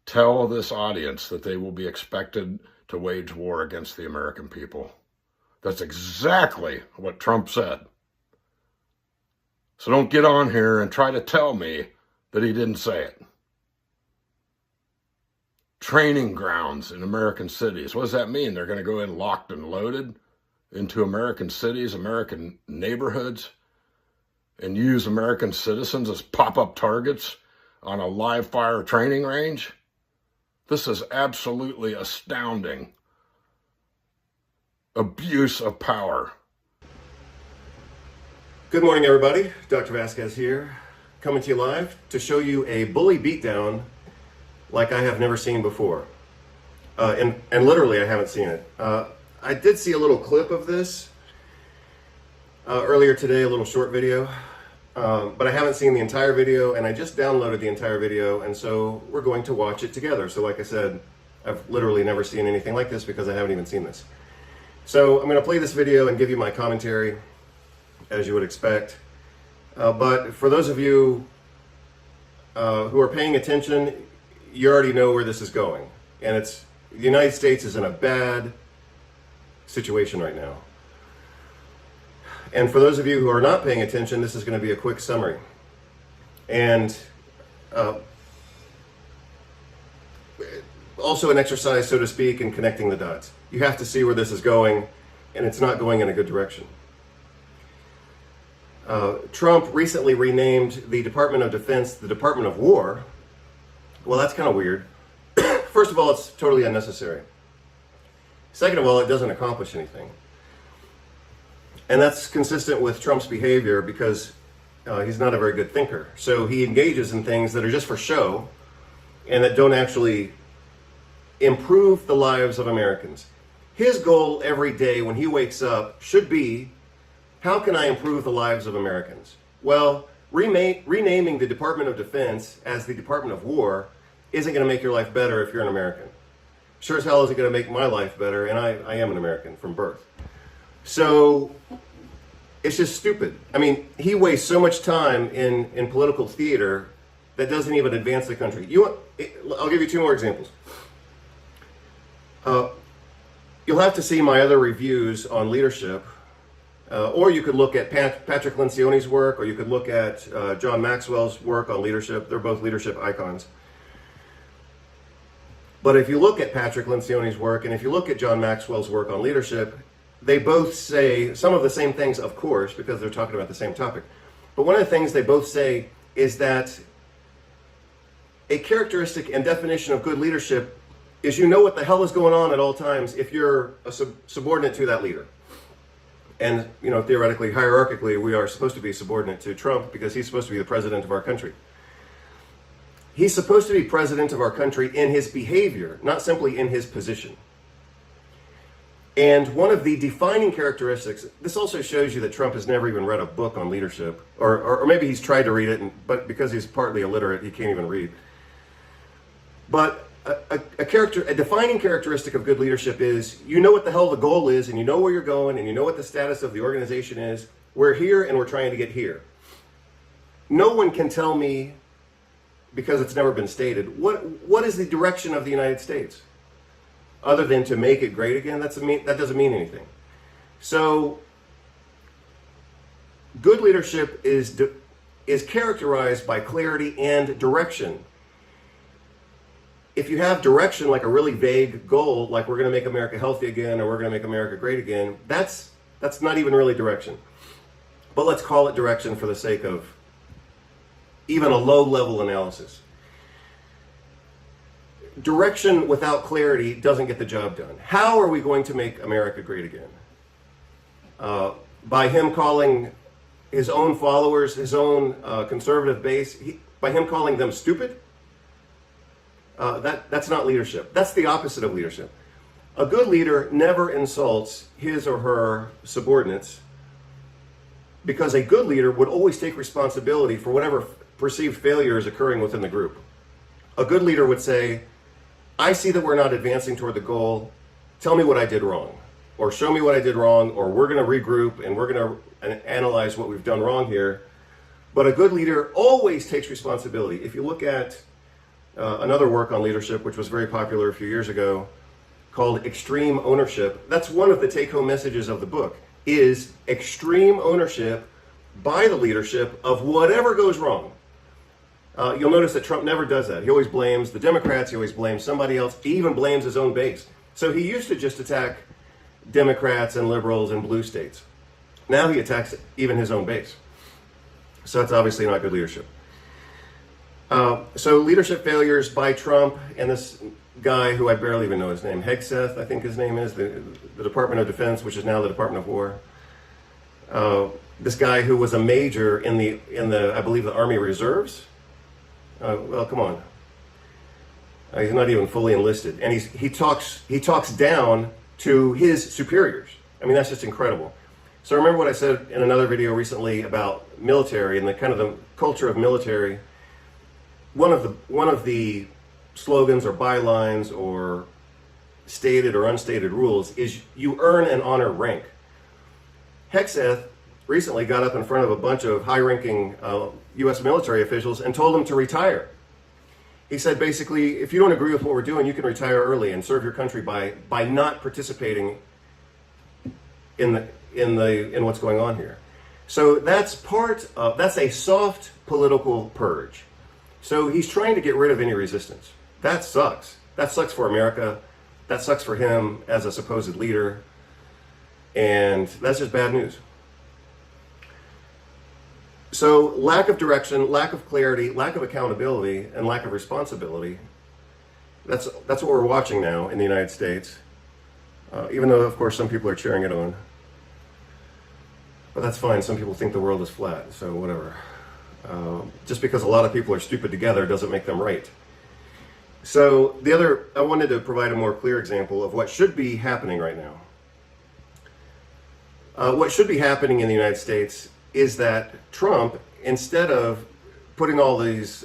tell this audience that they will be expected to wage war against the American people. That's exactly what Trump said. So don't get on here and try to tell me that he didn't say it. Training grounds in American cities. What does that mean? They're going to go in locked and loaded into American cities, American neighborhoods, and use American citizens as pop-up targets on a live fire training range? This is absolutely astounding. Abuse of power. Good morning, everybody. Dr. Vasquez here, coming to you live to show you a bully beatdown like I have never seen before. And literally, I haven't seen it. I did see a little clip of this earlier today, a little short video, but I haven't seen the entire video, and I just downloaded the entire video, and so we're going to watch it together. So like I said, I've literally never seen anything like this because I haven't even seen this. So I'm going to play this video and give you my commentary, as you would expect. But for those of you who are paying attention, you already know where this is going. And it's, the United States is in a bad situation right now. And for those of you who are not paying attention, this is going to be a quick summary. And also an exercise, so to speak, in connecting the dots. You have to see where this is going, and it's not going in a good direction. Trump recently renamed the Department of Defense the Department of War. Well, that's kind of weird. First of all, it's totally unnecessary. Second of all, it doesn't accomplish anything. And that's consistent with Trump's behavior because he's not a very good thinker. So he engages in things that are just for show and that don't actually improve the lives of Americans. His goal every day when he wakes up should be, how can I improve the lives of Americans? Well, renaming the Department of Defense as the Department of War isn't going to make your life better if you're an American. Sure as hell isn't going to make my life better, and I am an American from birth. So it's just stupid. I mean, he wastes so much time in political theater that doesn't even advance the country. I'll give you two more examples. You'll have to see my other reviews on leadership, or you could look at Patrick Lencioni's work, or you could look at John Maxwell's work on leadership. They're both leadership icons. But if you look at Patrick Lencioni's work, and if you look at John Maxwell's work on leadership, they both say some of the same things, of course, because they're talking about the same topic. But one of the things they both say is that a characteristic and definition of good leadership is you know what the hell is going on at all times if you're a subordinate to that leader. And, you know, theoretically, hierarchically, we are supposed to be subordinate to Trump because he's supposed to be the president of our country. He's supposed to be president of our country in his behavior, not simply in his position. And one of the defining characteristics, this also shows you that Trump has never even read a book on leadership, or maybe he's tried to read it, but because he's partly illiterate, he can't even read. But a defining characteristic of good leadership is you know what the hell the goal is, and you know where you're going, and you know what the status of the organization is. We're here, and we're trying to get here. No one can tell me, because it's never been stated, what is the direction of the United States? Other than to make it great again, that doesn't mean anything. So, good leadership is characterized by clarity and direction. If you have direction, like a really vague goal, like we're going to make America healthy again, or we're going to make America great again, that's not even really direction. But let's call it direction for the sake of even a low-level analysis. Direction without clarity doesn't get the job done. How are we going to make America great again? By him calling his own followers, his own conservative base, by him calling them stupid? That's not leadership. That's the opposite of leadership. A good leader never insults his or her subordinates, because a good leader would always take responsibility for whatever perceived failure is occurring within the group. A good leader would say, I see that we're not advancing toward the goal. Tell me what I did wrong, or show me what I did wrong, or we're going to regroup and we're going to analyze what we've done wrong here. But a good leader always takes responsibility. If you look at another work on leadership, which was very popular a few years ago, called Extreme Ownership. That's one of the take-home messages of the book, is extreme ownership by the leadership of whatever goes wrong. You'll notice that Trump never does that. He always blames the Democrats, he always blames somebody else, he even blames his own base. So he used to just attack Democrats and liberals in blue states. Now he attacks even his own base. So that's obviously not good leadership. So leadership failures by Trump and this guy who I barely even know his name, Hegseth, I think his name is, the Department of Defense, which is now the Department of War. This guy who was a major in the I believe the Army Reserves. Well, come on. He's not even fully enlisted, and he talks down to his superiors. I mean, that's just incredible. So remember what I said in another video recently about military and the kind of the culture of military. One of the slogans or bylines or stated or unstated rules is you earn and honor rank. Hegseth recently got up in front of a bunch of high-ranking U.S. military officials and told them to retire. He said basically, if you don't agree with what we're doing, you can retire early and serve your country by not participating in what's going on here. So that's a soft political purge. So he's trying to get rid of any resistance. That sucks. That sucks for America. That sucks for him as a supposed leader. And that's just bad news. So lack of direction, lack of clarity, lack of accountability, and lack of responsibility. That's what we're watching now in the United States. Even though, of course, some people are cheering it on. But that's fine. Some people think the world is flat, so whatever. Just because a lot of people are stupid together doesn't make them right. So I wanted to provide a more clear example of what should be happening right now. What should be happening in the United States is that Trump, instead of putting all these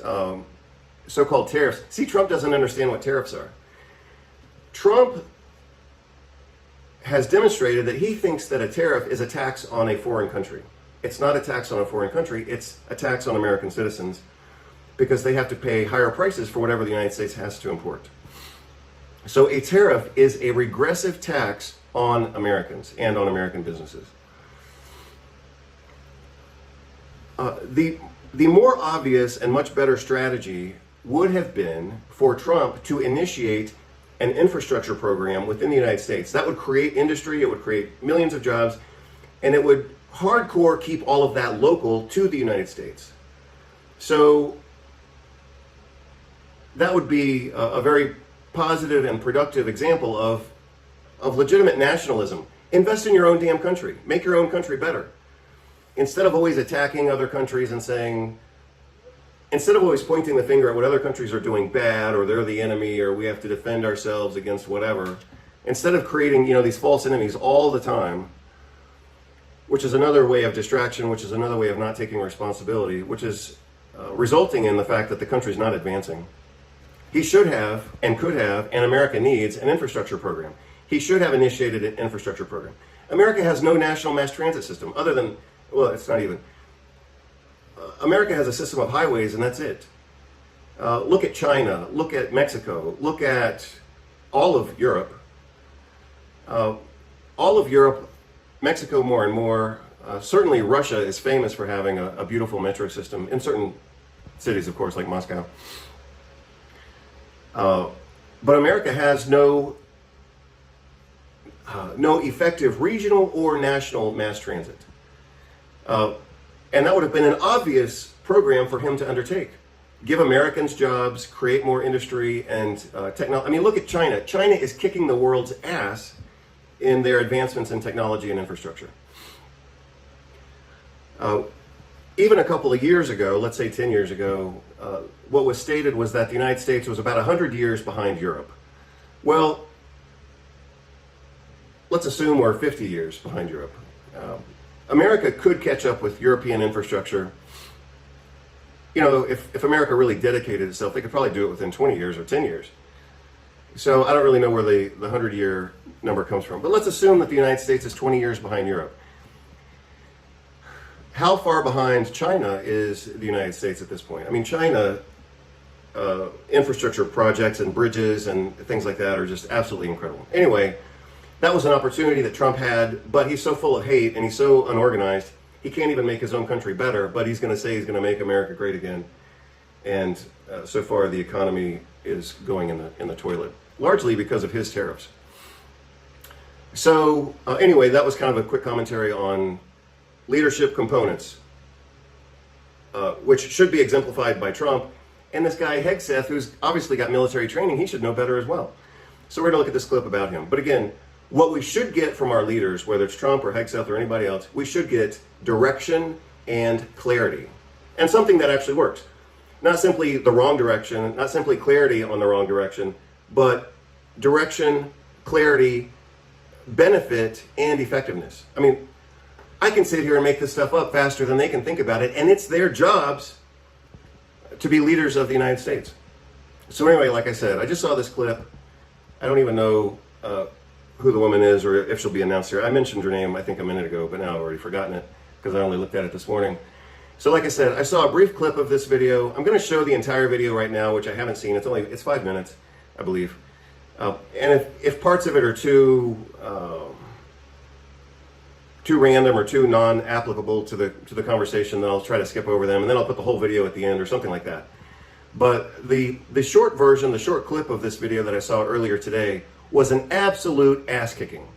so-called tariffs, see, Trump doesn't understand what tariffs are. Trump has demonstrated that he thinks that a tariff is a tax on a foreign country. It's not a tax on a foreign country, it's a tax on American citizens because they have to pay higher prices for whatever the United States has to import. So a tariff is a regressive tax on Americans and on American businesses. The more obvious and much better strategy would have been for Trump to initiate an infrastructure program within the United States. That would create industry, it would create millions of jobs, and it would hardcore keep all of that local to the United States. So that would be a very positive and productive example of legitimate nationalism. Invest in your own damn country. Make your own country better. Instead of always attacking other countries and saying, instead of always pointing the finger at what other countries are doing bad, or they're the enemy, or we have to defend ourselves against whatever, instead of creating, these false enemies all the time, which is another way of distraction, which is another way of not taking responsibility, which is resulting in the fact that the country's not advancing. He should have and could have, and America needs, an infrastructure program. He should have initiated an infrastructure program. America has no national mass transit system other than, well, it's not even. America has a system of highways, and that's it. Look at China, look at Mexico, look at all of Europe. Mexico more and more. Certainly Russia is famous for having a beautiful metro system in certain cities, of course, like Moscow. But America has no effective regional or national mass transit. And that would have been an obvious program for him to undertake. Give Americans jobs, create more industry and technology. I mean, look at China. China is kicking the world's ass in their advancements in technology and infrastructure. Even a couple of years ago, let's say 10 years ago, what was stated was that the United States was about 100 years behind Europe. Well, let's assume we're 50 years behind Europe. America could catch up with European infrastructure. If America really dedicated itself, they could probably do it within 20 years or 10 years. So I don't really know where the 100-year number comes from. But let's assume that the United States is 20 years behind Europe. How far behind China is the United States at this point? I mean, China infrastructure projects and bridges and things like that are just absolutely incredible. Anyway, that was an opportunity that Trump had, but he's so full of hate and he's so unorganized, he can't even make his own country better, but he's going to say he's going to make America great again. And so far, the economy is going in the toilet, largely because of his tariffs. So anyway, that was kind of a quick commentary on leadership components, which should be exemplified by Trump. And this guy, Hegseth, who's obviously got military training, he should know better as well. So we're going to look at this clip about him. But again, what we should get from our leaders, whether it's Trump or Hegseth or anybody else, we should get direction and clarity. And something that actually works. Not simply the wrong direction, not simply clarity on the wrong direction, but direction, clarity, benefit, and effectiveness. I mean, I can sit here and make this stuff up faster than they can think about it, and it's their jobs to be leaders of the United States. So anyway, like I said, I just saw this clip. I don't even know who the woman is or if she'll be announced here. I mentioned her name, I think, a minute ago, but now I've already forgotten it because I only looked at it this morning. So like I said, I saw a brief clip of this video. I'm going to show the entire video right now, which I haven't seen. It's 5 minutes, I believe. And if parts of it are too random or too non-applicable to the conversation, then I'll try to skip over them, and then I'll put the whole video at the end or something like that. But the short version, the short clip of this video that I saw earlier today was an absolute ass-kicking.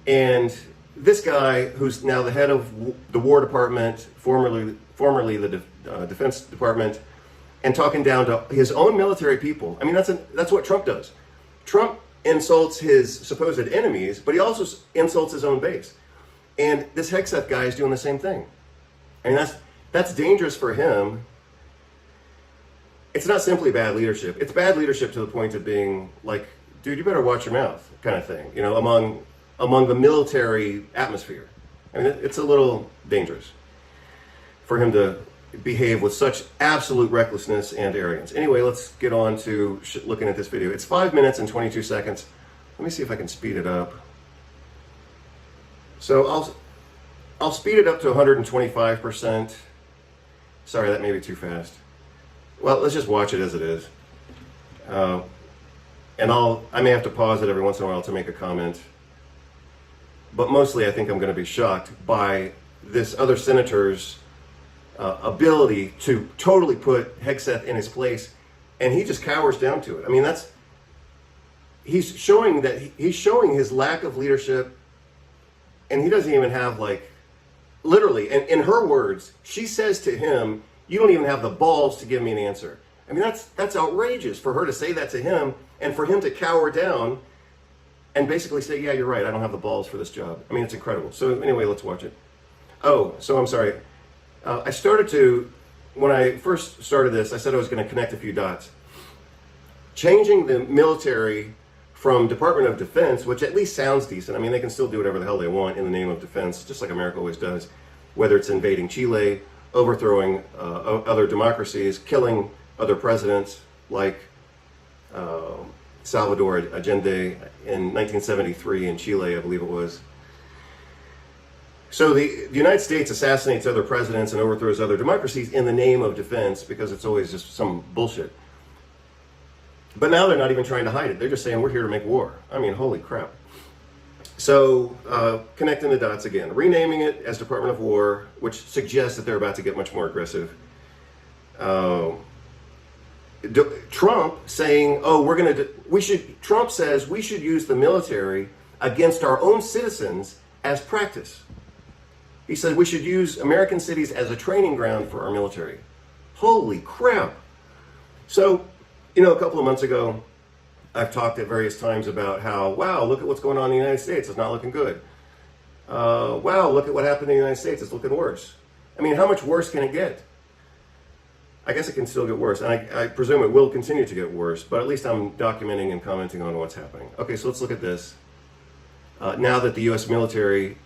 And this guy, who's now the head of the War Department, formerly the Defense Department, and talking down to his own military people. I mean, that's what Trump does. Trump insults his supposed enemies, but he also insults his own base. And this Hegseth guy is doing the same thing. I mean, that's dangerous for him. It's not simply bad leadership. It's bad leadership to the point of being like, dude, you better watch your mouth, kind of thing, you know, among the military atmosphere. I mean, it's a little dangerous for him to behave with such absolute recklessness and arrogance. Anyway, let's get on to looking at this video. It's 5 minutes and 22 seconds. Let me see if I can speed it up. So I'll speed it up to 125%. Sorry, that may be too fast. Well, let's just watch it as it is. And I may have to pause it every once in a while to make a comment. But mostly I think I'm going to be shocked by this other senator's ability to totally put Hegseth in his place, and he just cowers down to it. I mean, he's showing his lack of leadership, and he doesn't even have, like, literally, and in her words, she says to him, "You don't even have the balls to give me an answer." I mean, that's outrageous for her to say that to him, and for him to cower down and basically say, "Yeah, you're right, I don't have the balls for this job." I mean, it's incredible. So anyway, let's watch it. Oh, so I'm sorry. When I first started this, I said I was going to connect a few dots. Changing the military from Department of Defense, which at least sounds decent. I mean, they can still do whatever the hell they want in the name of defense, just like America always does, whether it's invading Chile, overthrowing other democracies, killing other presidents like Salvador Allende in 1973 in Chile, I believe it was. So the United States assassinates other presidents and overthrows other democracies in the name of defense because it's always just some bullshit. But now they're not even trying to hide it. They're just saying, we're here to make war. I mean, holy crap. So connecting the dots again. Renaming it as Department of War, which suggests that they're about to get much more aggressive. Trump saying, Trump says we should use the military against our own citizens as practice. He said we should use American cities as a training ground for our military. Holy crap. So, you know, a couple of months ago, I've talked at various times about how, wow, look at what's going on in the United States. It's not looking good. Wow, look at what happened in the United States. It's looking worse. I mean, how much worse can it get? I guess it can still get worse, and I presume it will continue to get worse, but at least I'm documenting and commenting on what's happening. Okay, so let's look at this. Now that the U.S. military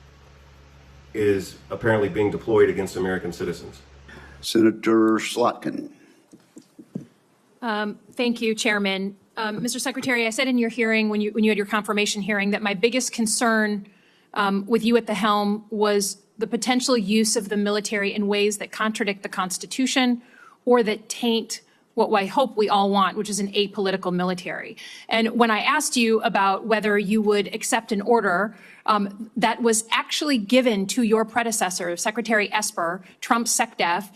is apparently being deployed against American citizens. Senator Slotkin. Thank you, Chairman. Mr. Secretary, I said in your hearing, when you had your confirmation hearing, that my biggest concern with you at the helm was the potential use of the military in ways that contradict the Constitution or that taint what I hope we all want, which is an apolitical military. And when I asked you about whether you would accept an order that was actually given to your predecessor, Secretary Esper, Trump's SecDef,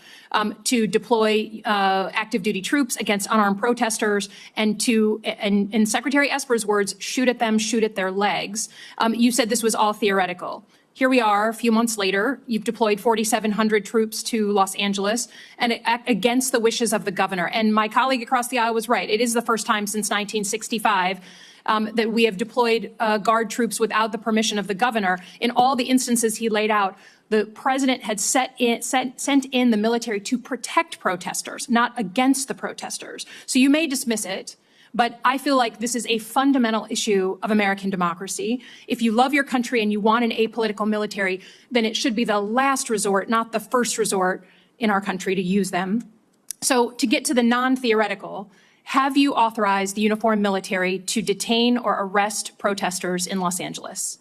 to deploy active duty troops against unarmed protesters and to, in Secretary Esper's words, shoot at them, shoot at their legs, you said this was all theoretical. Here we are, a few months later, you've deployed 4,700 troops to Los Angeles and against the wishes of the governor. And my colleague across the aisle was right. It is the first time since 1965 that we have deployed Guard troops without the permission of the governor. In all the instances he laid out, the president had sent in the military to protect protesters, not against the protesters. So you may dismiss it, but I feel like this is a fundamental issue of American democracy. If you love your country and you want an apolitical military, then it should be the last resort, not the first resort in our country to use them. So to get to the non-theoretical, have you authorized the uniformed military to detain or arrest protesters in Los Angeles?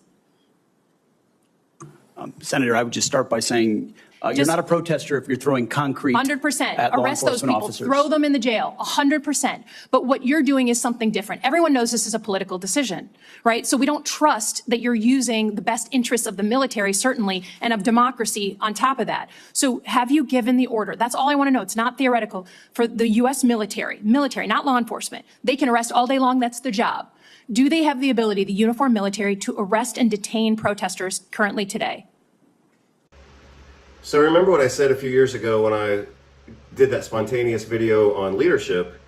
Senator, I would just start by saying you're not a protester if you're throwing concrete 100%. at law Arrest those enforcement people. officers. Throw them in the jail. 100%. But what you're doing is something different. Everyone knows this is a political decision, right? So we don't trust that you're using the best interests of the military, certainly, and of democracy on top of that. So have you given the order? That's all I want to know. It's not theoretical. For the U.S. military, not law enforcement. They can arrest all day long. That's their job. Do they have the ability, the uniformed military, to arrest and detain protesters currently today? So remember what I said a few years ago when I did that spontaneous video on leadership?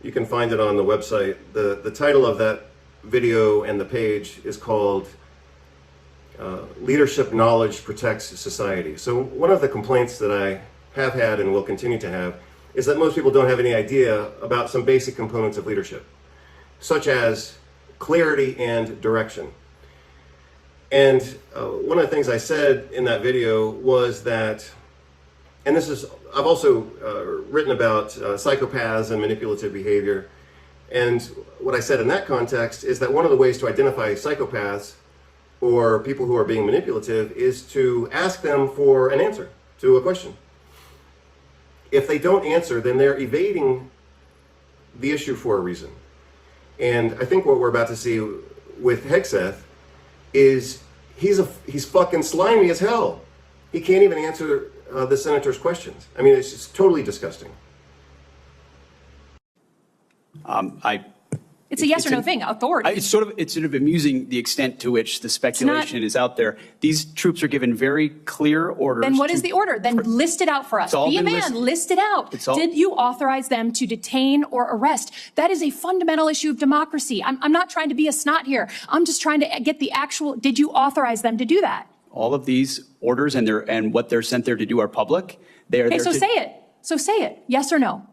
You can find it on the website. The title of that video and the page is called Leadership Knowledge Protects Society. So one of the complaints that I have had and will continue to have is that most people don't have any idea about some basic components of leadership, such as clarity and direction. And one of the things I said in that video was that, and this is, I've also written about psychopaths and manipulative behavior. And what I said in that context is that one of the ways to identify psychopaths or people who are being manipulative is to ask them for an answer to a question. If they don't answer, then they're evading the issue for a reason. And I think what we're about to see with Hegseth is he's fucking slimy as hell. He can't even answer the senator's questions. I mean, it's just totally disgusting. It's a yes or no thing. Authority. It's sort of amusing the extent to which the speculation is out there. These troops are given very clear orders. Then what is the order? Then list it out for us. Be a man, list it out. Did you authorize them to detain or arrest? That is a fundamental issue of democracy. I'm not trying to be a snot here. I'm just trying to get the actual, did you authorize them to do that? All of these orders and what they're sent there to do are public. They are Okay, there so say it. So say it. Yes or no?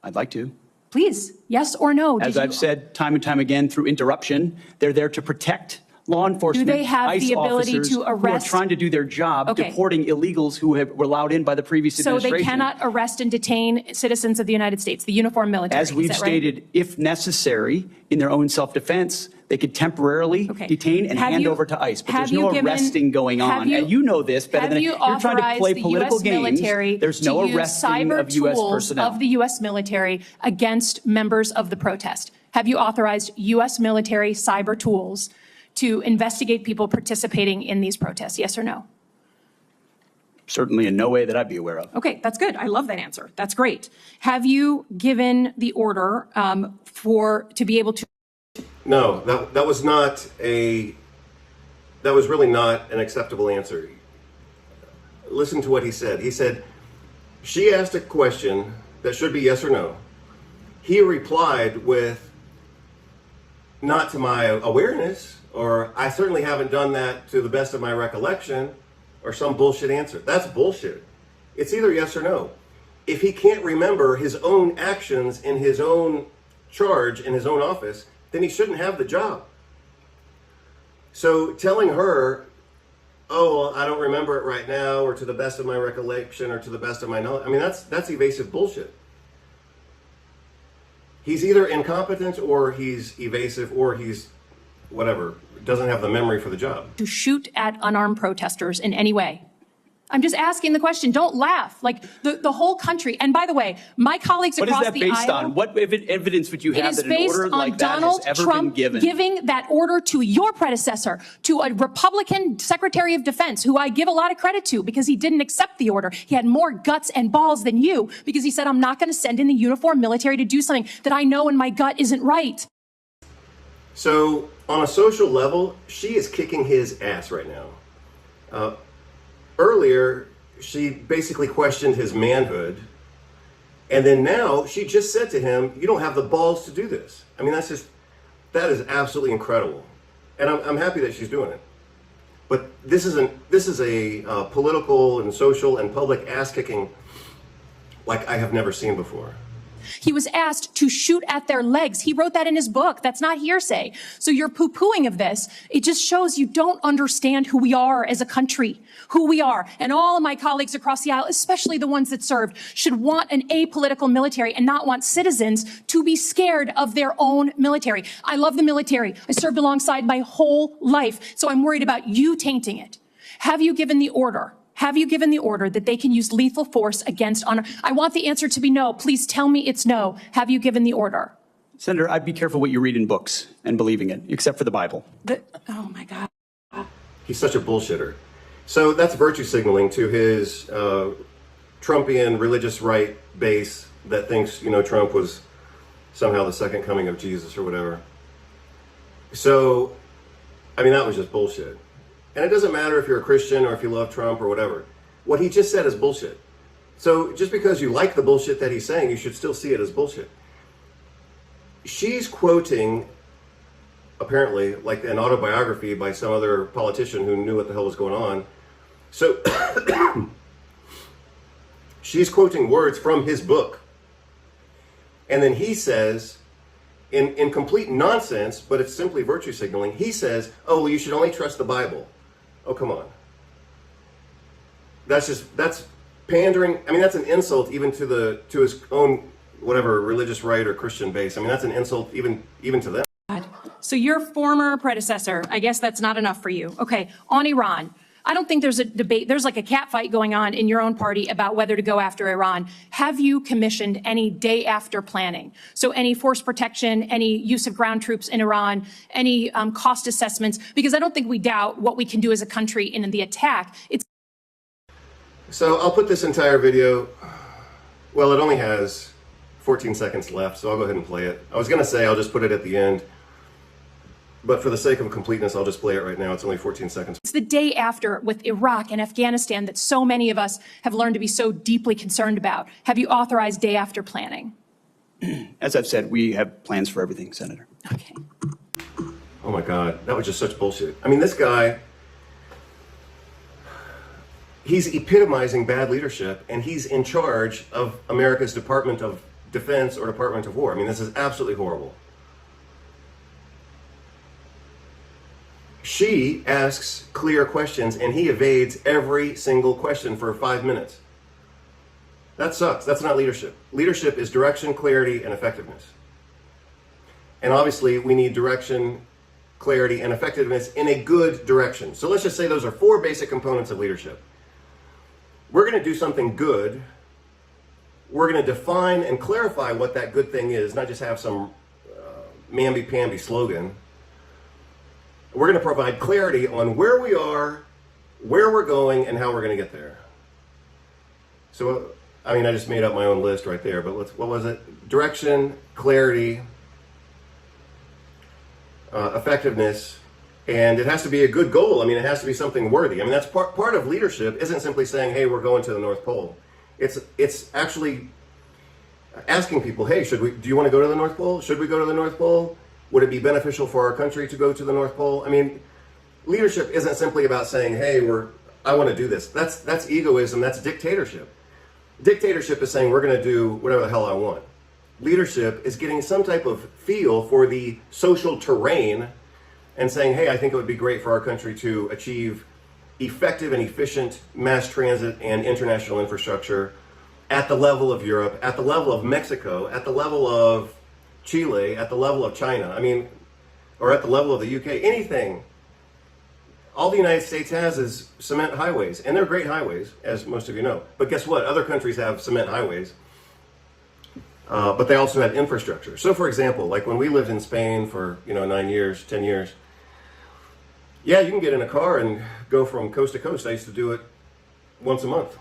I'd like to. Please, yes or no? As I've said time and time again through interruption, they're there to protect law enforcement. Do they have ICE the ability officers to arrest? who are trying to do their job, deporting illegals who were allowed in by the previous administration. So they cannot arrest and detain citizens of the United States, the uniformed military. As we've stated, if necessary, in their own self-defense, they could temporarily detain and hand over to ICE. But there's no arresting going on. And you know this better than you're trying to play political games. There's no arresting of U.S. personnel. Of the U.S. military against members of the protest. Have you authorized U.S. military cyber tools to investigate people participating in these protests? Yes or no? Certainly in no way that I'd be aware of. Okay, that's good. I love that answer. That's great. Have you given the order to be able to? No, that was really not an acceptable answer. Listen to what he said. He said, she asked a question that should be yes or no. He replied with, not to my awareness, or I certainly haven't done that to the best of my recollection, or some bullshit answer. That's bullshit. It's either yes or no. If he can't remember his own actions in his own charge in his own office, then he shouldn't have the job. So telling her, oh, well, I don't remember it right now, or to the best of my recollection, or to the best of my knowledge, I mean, that's evasive bullshit. He's either incompetent, or he's evasive, or he's whatever, doesn't have the memory for the job. To shoot at unarmed protesters in any way? I'm just asking the question. Don't laugh. Like the whole country. And by the way, my colleagues across the aisle. What is that based on? What evidence would you have that an order like that has ever been given? Giving that order to your predecessor, to a Republican Secretary of Defense, who I give a lot of credit to because he didn't accept the order. He had more guts and balls than you because he said, I'm not going to send in the uniformed military to do something that I know in my gut isn't right. So on a social level, she is kicking his ass right now. Earlier, she basically questioned his manhood. And then now she just said to him, you don't have the balls to do this. I mean, that is absolutely incredible. And I'm happy that she's doing it. But this is a political and social and public ass kicking like I have never seen before. He was asked to shoot at their legs. He wrote that in his book. That's not hearsay. So your poo-pooing of this, it just shows you don't understand who we are as a country, who we are. And all of my colleagues across the aisle, especially the ones that served, should want an apolitical military and not want citizens to be scared of their own military. I love the military. I served alongside my whole life. So I'm worried about you tainting it. Have you given the order? Have you given the order that they can use lethal force against honor? I want the answer to be no. Please tell me it's no. Have you given the order? Senator, I'd be careful what you read in books and believing it, except for the Bible. Oh, my God. He's such a bullshitter. So that's virtue signaling to his Trumpian religious right base that thinks, Trump was somehow the second coming of Jesus or whatever. So, I mean, that was just bullshit. And it doesn't matter if you're a Christian or if you love Trump or whatever. What he just said is bullshit. So just because you like the bullshit that he's saying, you should still see it as bullshit. She's quoting, apparently, like an autobiography by some other politician who knew what the hell was going on. So she's quoting words from his book. And then he says, in complete nonsense, but it's simply virtue signaling, he says, oh, well, you should only trust the Bible. Oh, come on. That's pandering. I mean, that's an insult even to his own, whatever, religious right or Christian base. I mean, that's an insult even to them. So your former predecessor, I guess that's not enough for you. Okay, on Iran. I don't think there's a debate. There's like a cat fight going on in your own party about whether to go after Iran. Have you commissioned any day after planning? So any force protection, any use of ground troops in Iran, any cost assessments? Because I don't think we doubt what we can do as a country in the attack. So I'll put this entire video, well, it only has 14 seconds left, so I'll go ahead and play it. I was going to say I'll just put it at the end. But for the sake of completeness, I'll just play it right now. It's only 14 seconds. It's the day after with Iraq and Afghanistan that so many of us have learned to be so deeply concerned about. Have you authorized day after planning? As I've said, we have plans for everything, Senator. Okay. Oh my God, that was just such bullshit. I mean, this guy, he's epitomizing bad leadership, and he's in charge of America's Department of Defense or Department of War. I mean, this is absolutely horrible. She asks clear questions, and he evades every single question for 5 minutes. That sucks. That's not leadership. Leadership is direction, clarity, and effectiveness. And obviously, we need direction, clarity, and effectiveness in a good direction. So let's just say those are 4 basic components of leadership. We're going to do something good. We're going to define and clarify what that good thing is, not just have some mamby-pamby slogan. We're going to provide clarity on where we are, where we're going, and how we're going to get there. So, I mean, I just made up my own list right there, but what was it? Direction, clarity, effectiveness, and it has to be a good goal. I mean, it has to be something worthy. I mean, that's part of leadership isn't simply saying, hey, we're going to the North Pole. It's actually asking people, hey, do you want to go to the North Pole? Should we go to the North Pole? Would it be beneficial for our country to go to the North Pole? I mean, leadership isn't simply about saying, hey, I want to do this. That's egoism. That's dictatorship. Dictatorship is saying we're going to do whatever the hell I want. Leadership is getting some type of feel for the social terrain and saying, hey, I think it would be great for our country to achieve effective and efficient mass transit and international infrastructure at the level of Europe, at the level of Mexico, at the level of Chile, at the level of China, I mean, or at the level of the UK, anything all the United States has is cement highways, and they're great highways, as most of you know. But guess what? Other countries have cement highways, but they also have infrastructure. So, for example, like when we lived in Spain for 9 years, 10 years, yeah, you can get in a car and go from coast to coast. I used to do it once a month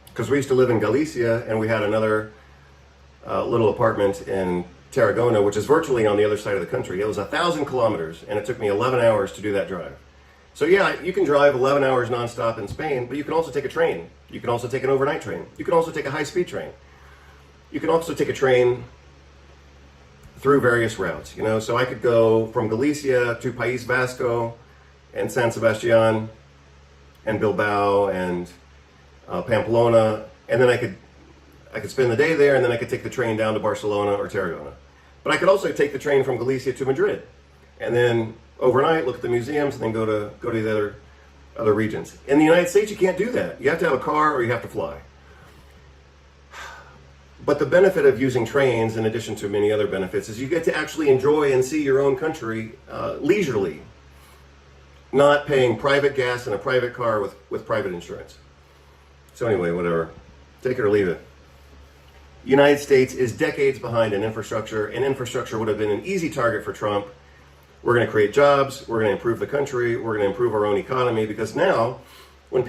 because we used to live in Galicia, and we had another little apartment in Tarragona, which is virtually on the other side of the country. It was 1,000 kilometers, and it took me 11 hours to do that drive. So yeah, you can drive 11 hours nonstop in Spain, but you can also take a train. You can also take an overnight train. You can also take a high-speed train. You can also take a train through various routes, So I could go from Galicia to País Vasco and San Sebastián and Bilbao and Pamplona, and then I could spend the day there, and then I could take the train down to Barcelona or Tarragona. But I could also take the train from Galicia to Madrid, and then overnight look at the museums, and then go to the other regions. In the United States, you can't do that. You have to have a car or you have to fly. But the benefit of using trains, in addition to many other benefits, is you get to actually enjoy and see your own country leisurely, not paying private gas in a private car with private insurance. So anyway, whatever. Take it or leave it. The United States is decades behind in infrastructure, and infrastructure would have been an easy target for Trump. We're going to create jobs, we're going to improve the country, we're going to improve our own economy, because now